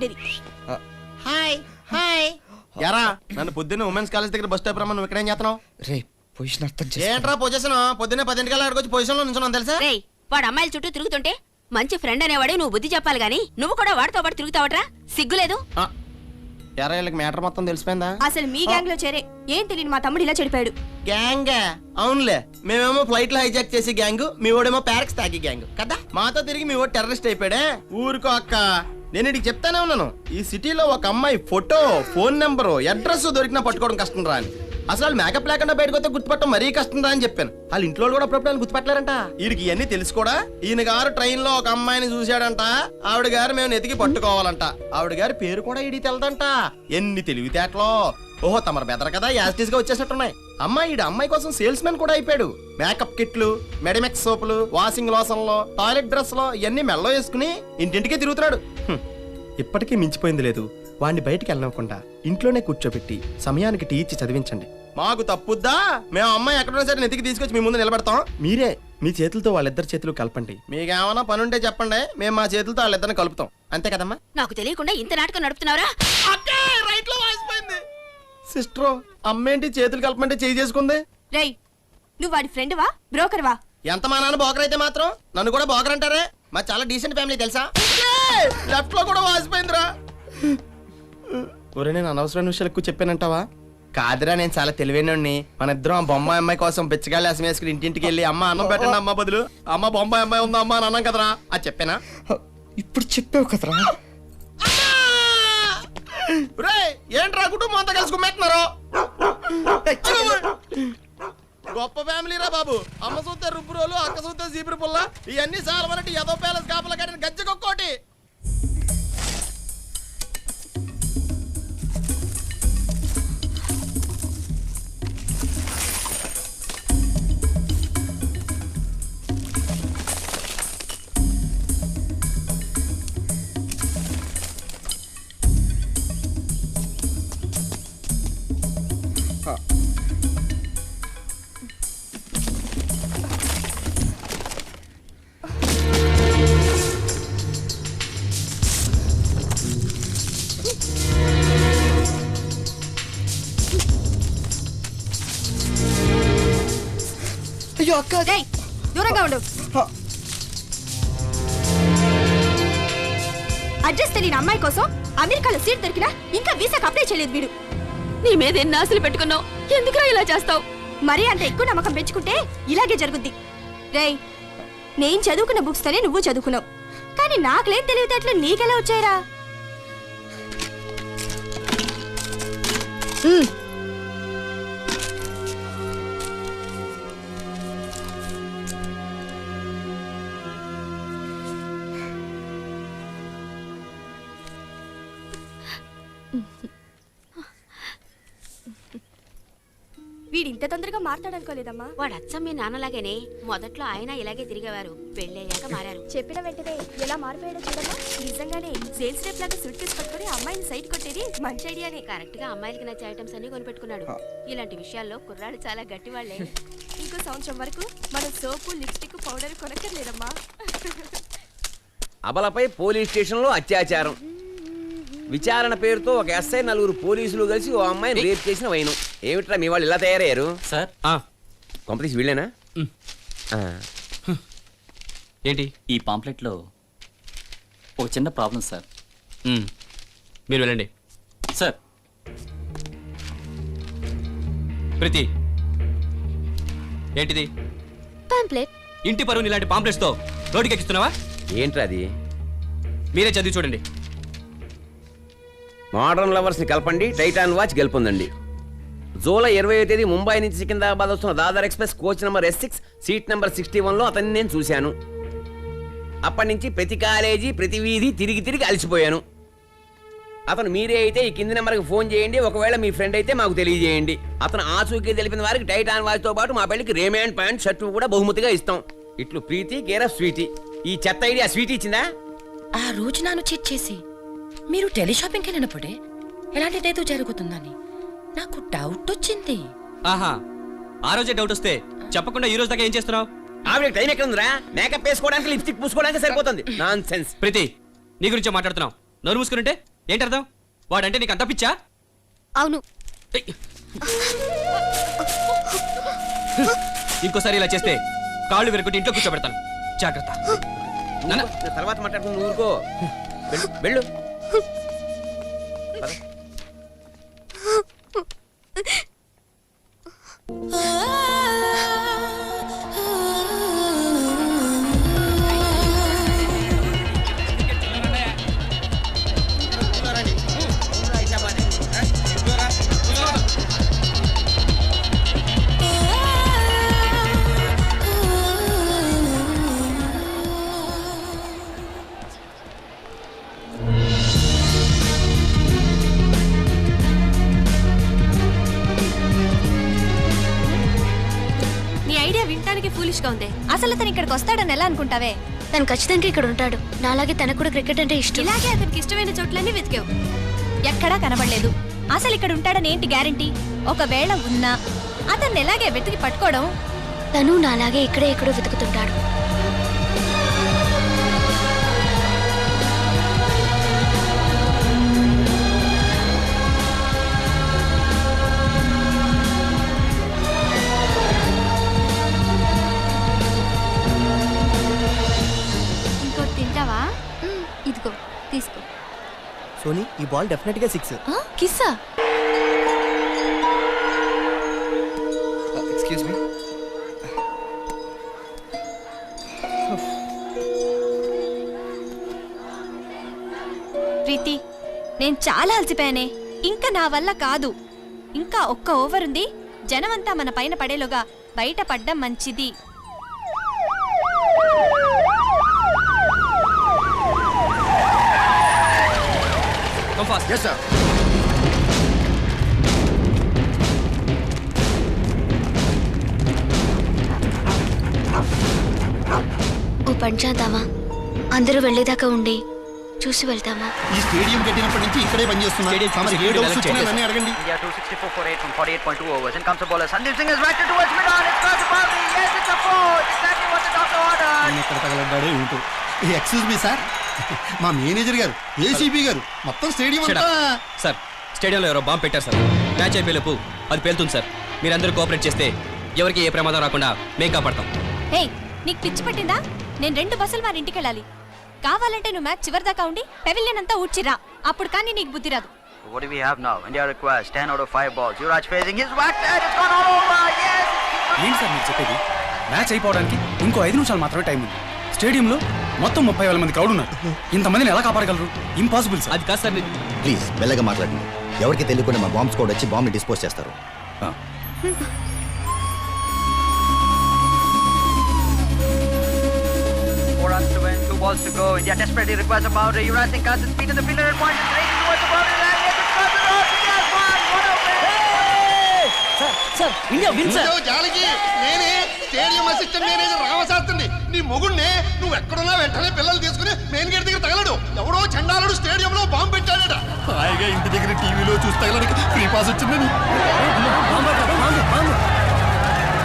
ఉండేది. Hi hi యారా నన్ను పొద్దున్న ఉమెన్స్ కాలేజ్ దగ్గర బస్ స్టాప్ రమ్మని నువ్వు ఇక్కడేం చేస్తున్నావు? రే పొజిషన్ అర్థం ఏంట్రా పొజిషన్? పొద్దున్నే 10 గంటల అక్కడికి వచ్చి పొజిషన్ లో నిల్చున్నాను తెలుసా? రేయ్ వాడు అమ్మాయిల చుట్టూ తిరుగుతుంటే మంచి ఫ్రెండ్ అనేవాడే నువ్వు బుద్ధి చెప్పాలి గానీ నువ్వు కూడా వాడితో పాటు తిరుగుతావట్రా? సిగ్గులేదు? యారా వీళ్ళకి మ్యాటర్ మొత్తం తెలిసిపోయిందా? అసలు మీ గ్యాంగ్ లో చేరే ఏం తెలియని మా తమ్ముడు ఇలా చెడిపాడు. గ్యాంగ్ అవునులే, మేమేమో ఫ్లైట్ లో హైజాక్ చేసి గ్యాంగ్, మీ ఓడేమో ప్యారెక్స్ తాకి గ్యాంగ్ కదా. మాతో తిరిగి మీ ఓడి టెర్రరిస్ట్ అయిపోయాడే. ఊరుకో అక్క, నేను ఇడికి చెప్తానే ఉన్నాను, ఈ సిటీలో ఒక అమ్మాయి ఫోటో, ఫోన్ నెంబరు, అడ్రస్ దొరికినా పట్టుకోవడం కష్టం రా అని. అసలు మేకప్ లేకుండా బయటకు వస్తే గుర్తుపట్టడం మరీ కష్టం రా అని చెప్పాను. వాళ్ళ ఇంట్లో కూడా అప్పుడప్పుడు గుర్తుపట్టలేరంట. వీడికి ఇవన్నీ తెలుసు కూడా. ఈయన గారు ట్రైన్ లో ఒక అమ్మాయిని చూశాడంట. ఆవిడ గారు మేము ఎతికి పట్టుకోవాలంట. ఆవిడ గారి పేరు కూడా ఈడికి తెలదంట. ఎన్ని తెలివితేటలో. ఓహో తమరు బెదర్ కదా, యాస్టీస్ గా వచ్చేసినట్టున్నాయి. అమ్మాయి కోసం సేల్స్ మెన్ కూడా అయిపోయాడు. మేకప్ కిట్లు, మెడిమెక్స్ సోపులు, వాషింగ్ లోషన్లు, టాయిలెట్ డ్రెస్ లో ఇవన్నీ మెల్లో వేసుకుని ఇంటింటికి తిరుగుతున్నాడు. ఇప్పటికీ మించిపోయింది లేదు. వాడిని బయటికి వెళ్ళనివ్వకుండా ఇంట్లోనే కూర్చోబెట్టి సమయానికి టీ ఇచ్చి చదివించండి. మాకు తప్పుద్దా? మేము అమ్మాయి ఎక్కడున్నా సరే నెతికి తీసుకొచ్చి మీ ముందు నిలబెడతాం. మీరే మీ చేతులతో వాళ్ళిద్దరు చేతులు కలపండి. మీకేమన్నా పని ఉంటే చెప్పండి, మేము మా చేతులతో వాళ్ళిద్దరిని కలుపుతాం. అంతే కదమ్మా? నాకు తెలియకుండా ఇంత నాటకం నడుపుతున్నారా? సిస్టర్ అమ్మేంటి చేతులు కలపమంటే చేయి చేసుకుంది? రేయ్ నువ్వు వాడి ఫ్రెండ్ వా బ్రోకర్ వా? ఎంత మా నాన్న బోకర్ అయితే మాత్రం నన్ను కూడా బోకర్ అంటారే. మా చాలా డీసెంట్ ఫ్యామిలీ తెలుసా? లెఫ్ట్ లో కూడా వాసిపోయిందిరా. ఒరే నేను అనవసరమైన విషయాలు ఎక్కువ చెప్పానంటావా? కాదురా, నేను చాలా తెలివైనోడిని. మన ఇద్దరం ఆ బొమ్మాయి అమ్మాయి కోసం పిచ్చగాళ్ళు అసం వేసుకుని ఇంటింటికి వెళ్ళి అమ్మ అన్నం పెట్టండి అమ్మ బదులు అమ్మ బొమ్మాయి అమ్మాయి ఉందా అమ్మ అని అన్నాం కదరా. అది చెప్పానా? ఇప్పుడు చెప్పావు కదరా. ఏంట్రా కుటుంబం అంతా కలిసి కుమ్మేస్తున్నారు? గొప్ప ఫ్యామిలీ రా బాబు. అమ్మ చూస్తే రుబ్బురోలు, అక్క చూస్తే జీపురు పుల్ల, ఇవన్నీ చాలా వరకు ఏదో ప్యాలెస్ కాపలా కట్టిన గజ్జకొక్కోటి. అయ్యో అక్క, దూరంగా ఉండు. అడ్రస్ తెలియని అమ్మాయి కోసం అమెరికాలో సీట్ దొరికినా ఇంకా వీసాకు అప్లై చేయలేదు వీడు. నీ మీద ఎన్ని ఆశలు పెట్టుకున్నావు, ఎందుకురా ఇలా చేస్తావు? మరీ అంత ఎక్కువ నమ్మకం పెంచుకుంటే ఇలాగే జరుగుద్ది. రేయ్ నేను చదువుకున్న బుక్స్ తోనే నువ్వు చదువుకున్నావు, కానీ నాకులేం తెలివితేటలు నీకెలా వచ్చాయిరా? వీడు ఇంత తొందరగా మాట్లాడాలనుకోలేదమ్మా. వాడు అచ్చం మీ నాన్నలాగానే. మొదట్లో ఆయన ఇలాగే తిరిగేవారు, పెళ్ళయ్యాక మారారు. చెప్పిన వెంటనే ఎలా మారిపోయాడో చూడమ్మా. నిజంగానే సేల్స్ రేప్ లాగా సూట్ కేసు పట్టుకుని అమ్మాయిని సైట్ కొట్టేది మంచి ఐడియానే. కరెక్ట్ గా అమ్మాయిలకి నచ్చే ఐటమ్స్ అన్ని కొనిపెట్టుకున్నాడు. ఇలాంటి విషయాల్లో కుర్రాళ్ళు చాలా గట్టి వాళ్లే. ఇంకో సంవత్సరం వరకు మనం సోపు, లిప్స్టిక్, పౌడర్ కొనక్కర్లేదమ్మా. అబలపై పోలీస్ స్టేషన్ లో అత్యాచారం విచారణ పేరుతో ఒక ఎస్ఐ, 4 పోలీసులు కలిసి ఓ అమ్మాయిని రేప్ చేసిన వైనం. ఏమిట్రా మీ వాళ్ళు ఇలా తయారయ్యారు? సార్ కొంపతీసి వీళ్ళేనా? ఏంటి ఈ పాంప్లెట్లో ఒక చిన్న ప్రాబ్లం సార్. మీరు వెళ్ళండి సార్. ప్రీతి ఏంటిది? పాంప్లెట్. ఇంటి పరువుని ఇలాంటి పాంప్లెట్స్తో రోడ్డుకి ఎక్కిస్తున్నావా? ఏంట్రా అది? మీరే చదివి చూడండి. మోడర్న్ లవర్స్ ని కలపండి, టైటాన్ వాచ్ గెలుపొందండి. జూలై 20వ తేదీ ముంబై నుంచి సికింద్రాబాద్ వస్తున్న Dadar express coach number S6 seat number 61లో అతన్ని నేను చూశాను. అప్పటి నుంచి ప్రతి కాలేజీ, ప్రతి వీధి తిరిగి అలసిపోయాను. అతను మీరే అయితే ఈ కింది నెంబర్కి ఫోన్ చేయండి. ఒకవేళ మీ ఫ్రెండ్ అయితే మాకు తెలియజేయండి. అతను ఆచూకీ తెలిపిన వారికి టైటాన్ వాచ్ తో పాటు మా పెళ్లికి రేమండ్ ప్యాంట్, షర్టు కూడా బహుమతిగా ఇస్తాం. ఇట్లు ప్రీతి కేర్ ఆఫ్ స్వీటీ. ఈ చెత్త ఐడియా స్వీటీ ఇచ్చిందా? ఆ రోజు నన్ను చీట్ చేసి మీరు టెలిషాపింగ్కి వెళ్ళినప్పుడే ఎలాంటిదేదో జరుగుతుందని నాకు డౌట్ వచ్చింది. ఆహా, ఆ రోజే డౌట్ వస్తే చెప్పకుండా ఈ రోజు దాకా ఏం చేస్తున్నావు? ఆవిడ టైం ఎక్కడ ఉందిరా? మేకప్ వేసుకోవడానికి, లిప్స్టిక్ పూసుకోవడానికి సరిపోతుంది. Non sense. ప్రీతి నీ గురించే మాట్లాడుతున్నావు. నోరు మూసుకుంటే ఏంటి అర్థం? వాడంటే నీకు అంత పిచ్చా? అవును. ఏయ్. ఇంకోసారి ఇలా చేస్తే కాళ్ళు విరగొట్టి ఇంట్లో కూర్చోబెడతాను. జాగ్రత్త. నాన్న. తర్వాత మాట్లాడుకుని ఊరుకో. వెళ్ళు వెళ్ళు. పద. నీ ఐడియా వినటానికి ఫూలిష్ గా ఉంది. అసలు అతను ఇక్కడికి వస్తాడని ఎలా అనుకుంటావే? తను ఖచ్చితంగా ఇక్కడ ఉంటాడు. నాలాగే తనకు కూడా క్రికెట్ అంటే ఇష్టం. ఇలాగే అతనికి ఇష్టమైన చోట్లన్నీ వెతికావు. ఎక్కడా కనబడలేదు. అసలు ఇక్కడ ఉంటాడని ఏంటి గ్యారంటీ? ఒకవేళ ఉన్నా అతన్ని ఎలాగే వెతికి పట్టుకోవడం? తను నాలాగే ఇక్కడే ఎక్కడో వెతుకుతుంటాడు. ఇంకోటి తింటావా? ఇదిగో తీసుకో. సోనీ ఈ బాల్ డెఫినెట్ గా 6. కిస్సా? Excuse me. ప్రీతి, నేను చాలా అలసిపోయానే. ఇంకా నా వల్ల కాదు. ఇంకా ఒక్క ఓవర్ ఉంది. జనమంతా మన పైన పడేలోగా బయట పడ్డం మంచిది. Come fast. Yes sir. ఓ పని చేద్దామా? అందరూ వెళ్ళేదాకా ఉండి చూసి వెళ్తామా? ఈ స్టేడియం కట్టినప్పటి నుంచి ఇక్కడే పనిచేస్తున్నా. స్టేడియం తమరు ఏ డౌట్స్ వచ్చినా నన్ను అడగండి. India 264 for 8 from 48.2 overs. And comes the bowler. Sandeep Singh is batted towards mid-on. It's got the boundary. Yes, it's a 4. Exactly what the doctor ordered. ఆయన ఎక్కడ తగలడ్డాడో ఏమిటో. ఎక్స్క్యూజ్ మీ సార్, మా manager గారు, ACB గారు మొత్తం stadium Shut అంతా. up. Sir, స్టేడియంలో ఎవరో బాంబు పెట్టారు సార్. మ్యాచ్ అయిపోయేలోపు అది పేలుతుంది సార్. మీరందరూ కోఆపరేట్ చేస్తే ఎవరికి ఏ ప్రమాదం రాకుండా మేము కాపాడతాం. హే, నీకు పిచ్చి పట్టిందా? నేను 2 బస్సులు మరి ఇంటికి వెళ్ళాలి. కావాలంటే నువ్వు మ్యాచ్ చివరిదాకా ఉండి పెవిలియన్ అంతా ఊడ్చిరా. అప్పుడు కానీ నీకు బుద్ధి రాదు. What do we have now? India requires 10 out of 5 balls. Yuvraj facing his whacked and it's gone all over. Yes. ఏంటి సార్ మీరు చెప్పేది? మ్యాచ్ అయిపోవడానికి ఇంకో 5 నిమిషాలు మాత్రమే టైం ఉంది. స్టేడియంలో మొత్తం 30,000 మంది క్రౌడ్ ఉన్నారు. ఇంతమందిని ఎలా కాపాడగలరు? Impossible sir. అది కాదు సార్. ప్లీజ్ మెల్లగా మాట్లాడండి. ఎవరికి తెలియకుండా మా బాంబ్ స్క్వాడ్ వచ్చి బాంబ్ డిస్పోజ్ చేస్తారు. 4 runs to win, 2 balls to go. India desperately requires a boundary. Yuvraj Singh casts his feet in the fielder and points is racing towards the boundary line. Yes, it's got the road. India's won. What a win! ఇంట్లో జాలికి నేనే stadium assistant manager రామశాస్త్రిని. నీ మొగుడిని నువ్వు ఎక్కడున్నా వెంటనే పిల్లలు తీసుకుని main gate దగ్గర తగలడు. ఎవడో చండాలుడు స్టేడియంలో బాంబు పెట్టాడట. హాయిగా ఇంటి దగ్గర టీవీలో చూసి తగలడానికి ఫ్రీ పాస్ వచ్చిందని.